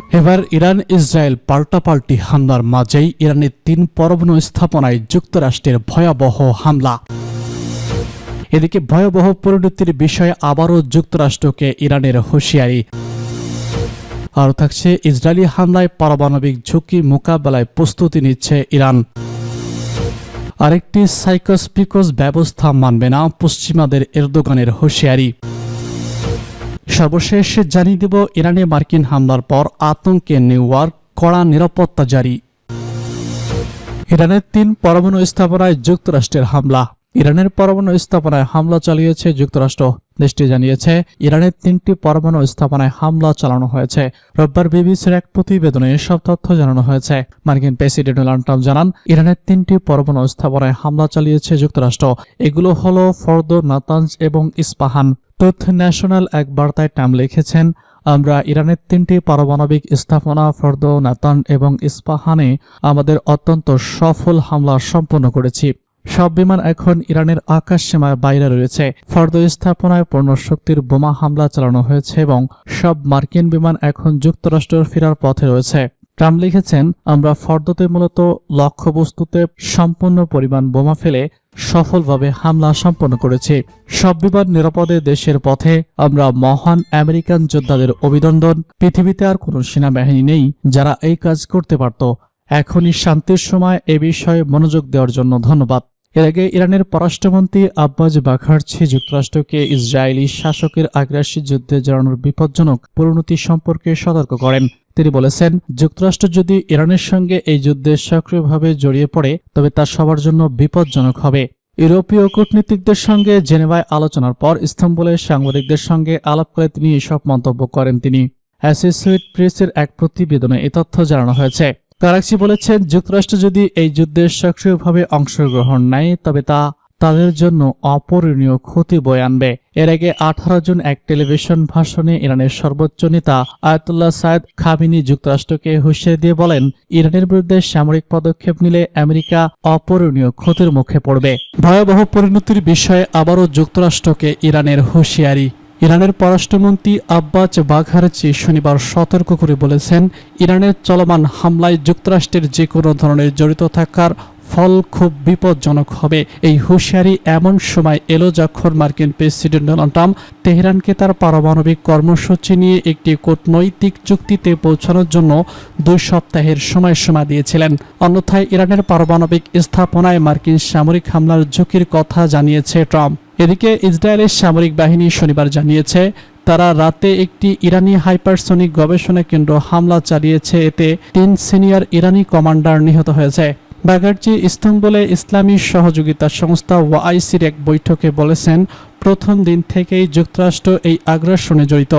এবার Iran Israel পাল্টাপাল্টি হামলার মাঝেই ইরানের 3 পরমাণু স্থাপনায় যুক্তরাষ্ট্রের ভয়াবহ হামলা। এদিকে ভয়াবহ পরিণতির বিষয়ে আবারও যুক্তরাষ্ট্রকে ইরানের হুঁশিয়ারি। আরও থাকছে ইসরায়েলি হামলায় পারমাণবিক ঝুঁকি মোকাবেলায় প্রস্তুতি নিচ্ছে ইরান। আরেকটি সাইকোস ব্যবস্থা মানবে না পশ্চিমাদের এরদোগানের হুঁশিয়ারি। সর্বশেষ জানিয়ে দেব ইরানে মার্কিন হামলার পর আতঙ্কে নিউ ইয়র্ক, কড়া নিরাপত্তা জারি। ইরানের 3 পরমাণু স্থাপনায় যুক্তরাষ্ট্রের হামলা। ইরানের পরমাণু স্থাপনায় হামলা চালিয়েছে যুক্তরাষ্ট্র। দেশটি জানিয়েছে ইরানের 3টি পরমাণু স্থাপনায় হামলা চালানো হয়েছে। রোববার বিবিসির এক প্রতিবেদনে এসব তথ্য জানানো হয়েছে। মার্কিন প্রেসিডেন্ট ডোনাল্ড ট্রাম্প জানান, ইরানের 3টি পরমাণু স্থাপনায় হামলা চালিয়েছে যুক্তরাষ্ট্র। এগুলো হলো ফর্দো, নাতানজ এবং ইস্পাহান। তথ্য ন্যাশনাল এক বার্তায় ট্রাম্প লিখেছেন, আমরা ইরানের 3টি পারমাণবিক স্থাপনা ফর্দো, নাতান এবং ইস্পাহানে আমাদের অত্যন্ত সফল হামলা সম্পন্ন করেছি। সব বিমান এখন ইরানের আকাশ সীমার বাইরে রয়েছে। ফর্দো স্থাপনায় পূর্ণ শক্তির বোমা হামলা চালানো হয়েছে এবং সব মার্কিন বিমান এখন যুক্তরাষ্ট্র ফেরার পথে রয়েছে। ট্রাম্প লিখেছেন, আমরা ফর্দোতে মূলত লক্ষ্যবস্তুতে সম্পূর্ণ পরিমাণ বোমা ফেলে সফলভাবে হামলা সম্পন্ন করেছি। সব বিমান নিরাপদে দেশের পথে। আমরা মহান আমেরিকান যোদ্ধাদের অভিনন্দন। পৃথিবীতে আর কোনো সেনাবাহিনী নেই যারা এই কাজ করতে পারত। এখনই শান্তির সময় এ বিষয়ে মনোযোগ দেওয়ার জন্য ধন্যবাদ। এর আগে ইরানের পররাষ্ট্রমন্ত্রী আব্বাস বাঘারছি যুক্তরাষ্ট্রকে ইসরায়েলি শাসকের আগ্রাসী যুদ্ধে জড়ানোর বিপজ্জনক পরিণতি সম্পর্কে সতর্ক করেন। তিনি বলেছেন, যুক্তরাষ্ট্র যদি ইরানের সঙ্গে এই যুদ্ধে সক্রিয়ভাবে জড়িয়ে পড়ে তবে তা সবার জন্য বিপজ্জনক হবে। ইউরোপীয় কূটনীতিকদের সঙ্গে জেনেভায় আলোচনার পর ইস্তাম্বুলে সাংবাদিকদের সঙ্গে আলাপ করে তিনি এসব মন্তব্য করেন। তিনি অ্যাসোসিয়েটেড প্রেসের এক প্রতিবেদনে এ তথ্য জানানো হয়েছে। কারাকসি বলেছেন, যুক্তরাষ্ট্র যদি এই যুদ্ধে সক্রিয়ভাবে অংশগ্রহণ নেয় তবে তা তাদের জন্য অপূরণীয় ক্ষতি বয়ে আনবে। এর আগে 18 জুন এক টেলিভিশন ভাষণে ইরানের সর্বোচ্চ নেতা আয়াতুল্লাহ সায়েদ খামেনি যুক্তরাষ্ট্রকে হুঁশিয়ারি দিয়ে বলেন, ইরানের বিরুদ্ধে সামরিক পদক্ষেপ নিলে আমেরিকা অপূরণীয় ক্ষতির মুখে পড়বে। ভয়াবহ পরিণতির বিষয়ে আবারও যুক্তরাষ্ট্রকে ইরানের হুঁশিয়ারি। ইরানের পররাষ্ট্রমন্ত্রী আব্বাস বাঘারচি শনিবার সতর্ক করে বলেছেন, ইরানের চলমান হামলায় যুক্তরাষ্ট্রের যে কোনো ধরনের জড়িত থাকার ফল খুব বিপজ্জনক হবে। এই হুঁশিয়ারি এমন সময় এলো যখন মার্কিন প্রেসিডেন্ট ডোনাল্ড ট্রাম্প তেহরানকে তার পারমাণবিক কর্মসূচি নিয়ে একটি কূটনৈতিক চুক্তিতে পৌঁছানোর জন্য 2 সপ্তাহের সময়সীমা দিয়েছিলেন। অন্যথায় ইরানের পারমাণবিক স্থাপনায় মার্কিন সামরিক হামলার ঝুঁকির কথা জানিয়েছে ট্রাম্প। এদিকে ইসরায়েলের সামরিক বাহিনী শনিবার জানিয়েছে, তারা রাতে একটি ইরানি হাইপারসনিক গবেষণা কেন্দ্র হামলা চালিয়েছে। এতে 3 সিনিয়র ইরানি কমান্ডার নিহত হয়েছে। বাঘারচি ইস্তাম্বুলে ইসলামী সহযোগিতা সংস্থা ওআইসির এক বৈঠকে বলেছেন, প্রথম দিন থেকেই যুক্তরাষ্ট্র এই আগ্রাসনে জড়িত।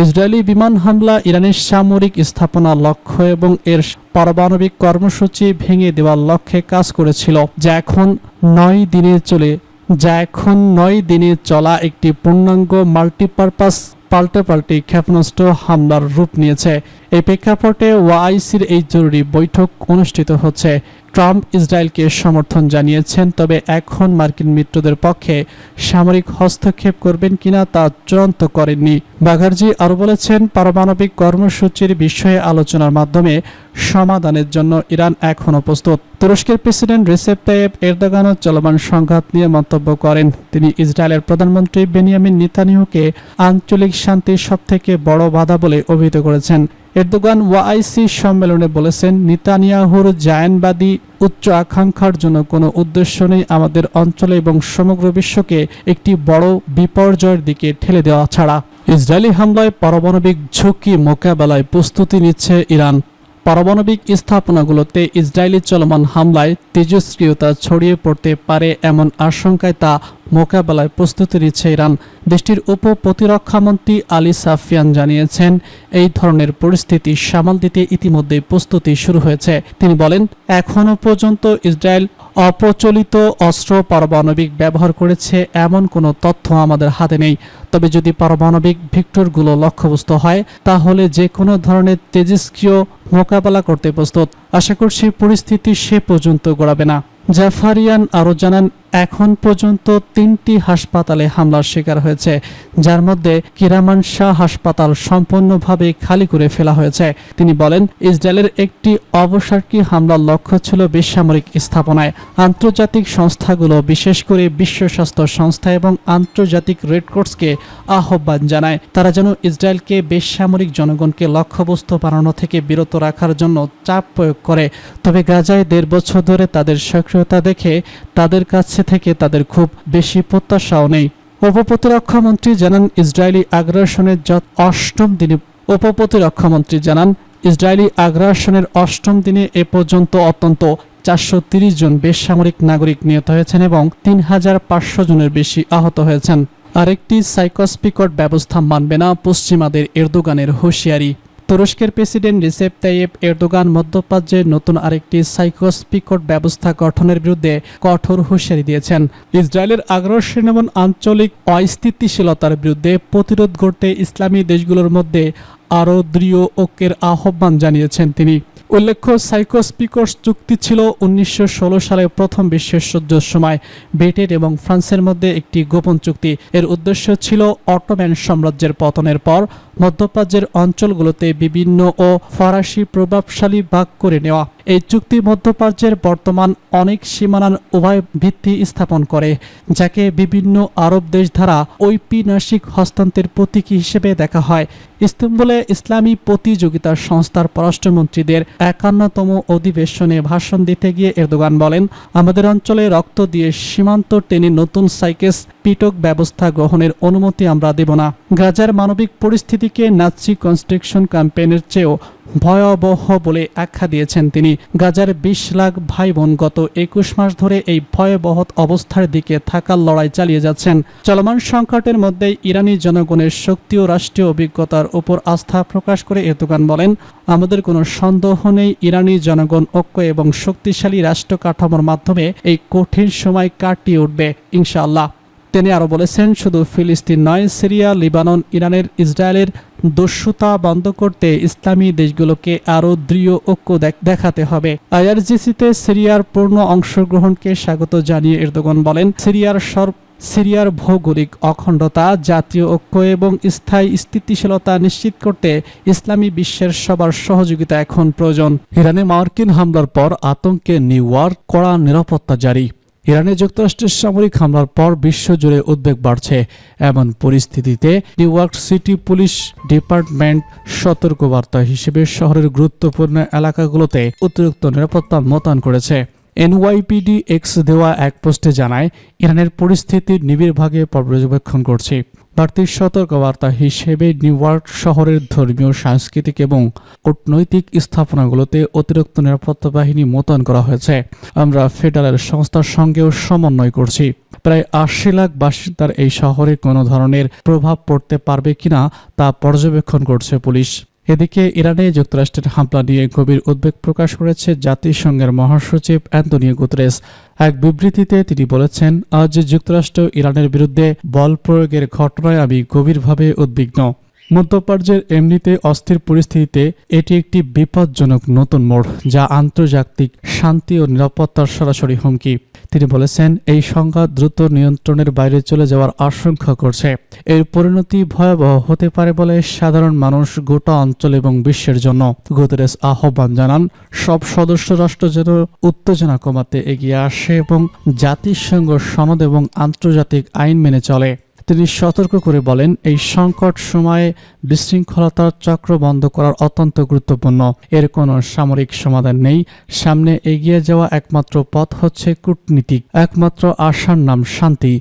ইসরায়েলি বিমান হামলা ইরানের সামরিক স্থাপনা লক্ষ্য এবং এর পারমাণবিক কর্মসূচি ভেঙে দেওয়ার লক্ষ্যে কাজ করেছিল, যা এখন 9 দিনে চলা একটি পূর্ণাঙ্গ মাল্টিপারপাস পাল্টাপাল্টি ক্ষেপণাস্ত্র হামলার রূপ নিয়েছে। এই প্রেক্ষাপটে ওআইসির এই জরুরি বৈঠক অনুষ্ঠিত হচ্ছে। ট্রাম্প ইসরায়েলকে সমর্থন জানিয়েছেন, তবে এখন মার্কিন মিত্রদের পক্ষে সামরিক হস্তক্ষেপ করবেন কিনা তা চূড়ান্ত করেননি। বাঘারজি আরও বলেছেন, পারমাণবিক কর্মসূচির বিষয়ে আলোচনার মাধ্যমে সমাধানের জন্য ইরান এখনও প্রস্তুত। তুরস্কের প্রেসিডেন্ট রিসেপ তাইয়েপ এরদোগানও চলমান সংঘাত নিয়ে মন্তব্য করেন। তিনি ইসরায়েলের প্রধানমন্ত্রী বেনিয়ামিন নেতানিয়াহুকে আঞ্চলিক শান্তির সবথেকে বড় বাধা বলে অভিহিত করেছেন। এরদোগান ওআইসি সম্মেলনে বলেছেন, নেতানিয়াহুর জায়নবাদী উচ্চ আকাঙ্ক্ষার জন্য কোনো উদ্দেশ্য নেই আমাদের অঞ্চলে এবং সমগ্র বিশ্বকে একটি বড় বিপর্যয়ের দিকে ঠেলে দেওয়া ছাড়া। ইসরায়েলি হামলায় পারমাণবিক ঝুঁকি মোকাবেলায় প্রস্তুতি নিচ্ছে ইরান। পারমাণবিক স্থাপনাগুলোতে ইসরায়েলি চলমান হামলায় তেজস্ক্রিয়তা ছড়িয়ে পড়তে পারে এমন আশঙ্কায় তা মোকাবেলায় প্রস্তুতি নিচ্ছে ইরান। দেশটির উপ প্রতিরক্ষামন্ত্রী আলী সাফিয়ান জানিয়েছেন, এই ধরনের পরিস্থিতি সামাল দিতে ইতিমধ্যেই প্রস্তুতি শুরু হয়েছে। তিনি বলেন, এখনও পর্যন্ত ইসরায়েল অপ্রচলিত অস্ত্র পারমাণবিক ব্যবহার করেছে এমন কোনো তথ্য আমাদের হাতে নেই। তবে যদি পারমাণবিক ভিক্টরগুলো লক্ষ্যবস্তু হয় তাহলে যে কোনো ধরনের তেজস্ক্রিয় মোকাবেলা করতে প্রস্তুত। আশা করছি পরিস্থিতি সে পর্যন্ত গড়াবে না। জাফারিয়ান আরও জানান, এখন পর্যন্ত 3টি হাসপাতালে হামলার শিকার হয়েছে, যার মধ্যে কিরামান শাহ হাসপাতাল সম্পূর্ণভাবে খালি করে ফেলা হয়েছে। তিনি বলেন, ইসরায়েলের একটি অবসরকি হামলার লক্ষ্য ছিল বেসামরিক স্থাপনায়। আন্তর্জাতিক সংস্থাগুলো, বিশেষ করে বিশ্ব স্বাস্থ্য সংস্থা এবং আন্তর্জাতিক রেড ক্রসকে আহ্বান জানায় তারা যেন ইসরায়েলকে বেসামরিক জনগণকে লক্ষ্যবস্তু বানানো থেকে বিরত রাখার জন্য চাপ প্রয়োগ করে। তবে গাজায় 1.5 বছর ধরে তাদের সক্রিয়তা দেখে তাদের কাছে থেকে তাদের খুব বেশি প্রত্যাশাও নেই। উপপ্রতিরক্ষামন্ত্রী জানান, ইসরায়েলি আগ্রাসনের অষ্টম দিনে এ পর্যন্ত অন্তত 430 জন বেসামরিক নাগরিক নিহত হয়েছেন এবং 3500 জনের বেশি আহত হয়েছেন। আরেকটি সাইকোস্পিকট ব্যবস্থা মানবে না পশ্চিমাদের, এরদোগানের হুঁশিয়ারি। তুরস্কের প্রেসিডেন্ট রিসেপ তাইয়েপ এরদোগান মধ্যপ্রাচ্যের নতুন আরেকটি সাইকোস্পিকট ব্যবস্থা গঠনের বিরুদ্ধে কঠোর হুঁশিয়ারি দিয়েছেন। ইসরায়েলের আগ্রাসন এবং আঞ্চলিক অস্থিতিশীলতার বিরুদ্ধে প্রতিরোধ গড়তে ইসলামী দেশগুলোর মধ্যে আরও দৃঢ় ঐক্যের আহ্বান জানিয়েছেন তিনি। উল্লেখ্য, সাইকোস্পিকট চুক্তি ছিল 1916 সালে প্রথম বিশ্বের যুদ্ধের সময় ব্রিটেন এবং ফ্রান্সের মধ্যে একটি গোপন চুক্তি। এর উদ্দেশ্য ছিল অটোম্যান সাম্রাজ্যের পতনের পর মধ্যপ্রাচ্যের অঞ্চলগুলোতে বিভিন্ন ও ফরাসি প্রভাবশালী ভাগ করে নেওয়া। এই চুক্তি মধ্যপ্রাচ্যের বর্তমান অনেক সীমানার উভয় ভিত্তি স্থাপন করে, যাকে বিভিন্ন আরব দেশ দ্বারা ঐতিহাসিক হস্তান্তরের প্রতীকী হিসেবে দেখা হয়। ইস্তাম্বুলে ইসলামী প্রতিযোগিতা সংস্থার পররাষ্ট্রমন্ত্রীদের 51তম অধিবেশনে ভাষণ দিতে গিয়ে এরদোগান বলেন, আমাদের অঞ্চলে রক্ত দিয়ে সীমান্ত টেনে নতুন সাইকোস্পিকট ব্যবস্থা গ্রহণের অনুমতি আমরা দেব না। গাজার মানবিক পরিস্থিতিকে নাৎসি কনস্ট্রাকশন ক্যাম্পেইনের চেয়েও ভয়াবহ বলে আখ্যা দিয়েছেন তিনি। গাজার 20 লাখ ভাই বোন গত 21 মাস ধরে এই ভয়াবহ অবস্থার দিকে থাকার লড়াই চালিয়ে যাচ্ছেন। চলমান সংকটের মধ্যে ইরানি জনগণের শক্তি ও রাষ্ট্রীয় অভিজ্ঞতার উপর আস্থা প্রকাশ করে এরদোগান বলেন, আমাদের কোনো সন্দেহ নেই, ইরানি জনগণ ঐক্য এবং শক্তিশালী রাষ্ট্র কাঠামোর মাধ্যমে এই কঠিন সময় কাটিয়ে উঠবে ইনশাআল্লাহ। তিনি আরও বলেছেন, শুধু ফিলিস্তিন নয়, সিরিয়া, লিবানন, ইসরায়েলের দস্যুতা বন্ধ করতে ইসলামী দেশগুলোকে আরও দৃঢ় ঐক্য দেখাতে হবে। আইআরজিসিতে সিরিয়ার পূর্ণ অংশগ্রহণকে স্বাগত জানিয়ে এরদোগান বলেন, সিরিয়ার ভৌগোলিক অখণ্ডতা, জাতীয় ঐক্য এবং স্থায়ী স্থিতিশীলতা নিশ্চিত করতে ইসলামী বিশ্বের সবার সহযোগিতা এখন প্রয়োজন। ইরানে মার্কিন হামলার পর আতঙ্কে নিউ ইয়র্ক, কড়া নিরাপত্তা জারি। ইরানে যুক্তরাষ্ট্রের সামরিক হামলার পর বিশ্বজুড়ে উদ্বেগ বাড়ছে। এমন পরিস্থিতিতে new York city police department সতর্কবার্তা হিসেবে শহরের গুরুত্বপূর্ণ এলাকাগুলোতে অতিরিক্ত নিরাপত্তা মোতায়েন করেছে। NYPD এক্স দেওয়া এক পোস্টে জানায়, ইরানের পরিস্থিতি নিবিড়ভাবে পর্যবেক্ষণ করছে। বাড়তি সতর্কবার্তা হিসেবে নিউ ইয়র্ক শহরের ধর্মীয়, সাংস্কৃতিক এবং কূটনৈতিক স্থাপনাগুলোতে অতিরিক্ত নিরাপত্তা বাহিনী মোতায়েন করা হয়েছে। আমরা ফেডারেল সংস্থার সঙ্গেও সমন্বয় করছি। প্রায় 80 লাখ বাসিন্দার এই শহরে কোনো ধরনের প্রভাব পড়তে পারবে কিনা তা পর্যবেক্ষণ করছে পুলিশ। এদিকে ইরানে যুক্তরাষ্ট্রের হামলা নিয়ে গভীর উদ্বেগ প্রকাশ করেছে জাতিসংঘের মহাসচিব অ্যান্তোনিও গুতেরেস। এক বিবৃতিতে তিনি বলেছেন, আজ যুক্তরাষ্ট্র ইরানের বিরুদ্ধে বল প্রয়োগের ঘটনায় আমি গভীরভাবে উদ্বিগ্ন। মধ্যপ্রাচ্যের এমনিতে অস্থির পরিস্থিতিতে এটি একটি বিপজ্জনক নতুন মোড়, যা আন্তর্জাতিক শান্তি ও নিরাপত্তার সরাসরি হুমকি। তিনি বলেছেন, এই সংঘাত দ্রুত নিয়ন্ত্রণের বাইরে চলে যাওয়ার আশঙ্কা করছে। এর পরিণতি ভয়াবহ হতে পারে বলে সাধারণ মানুষ, গোটা অঞ্চল এবং বিশ্বের জন্য। গুতেরেস আহ্বান জানান, সব সদস্য রাষ্ট্র যেন উত্তেজনা কমাতে এগিয়ে আসে এবং জাতিসংঘ সনদ এবং আন্তর্জাতিক আইন মেনে চলে। তিনি সতর্ক করে বলেন, এই সংকট সময়ে বিশৃঙ্খলতার চক্র বন্ধ করার অত্যন্ত গুরুত্বপূর্ণ। এর কোনো সামরিক সমাধান নেই। সামনে এগিয়ে যাওয়া একমাত্র পথ হচ্ছে কূটনীতিক। একমাত্র আশার নাম শান্তি।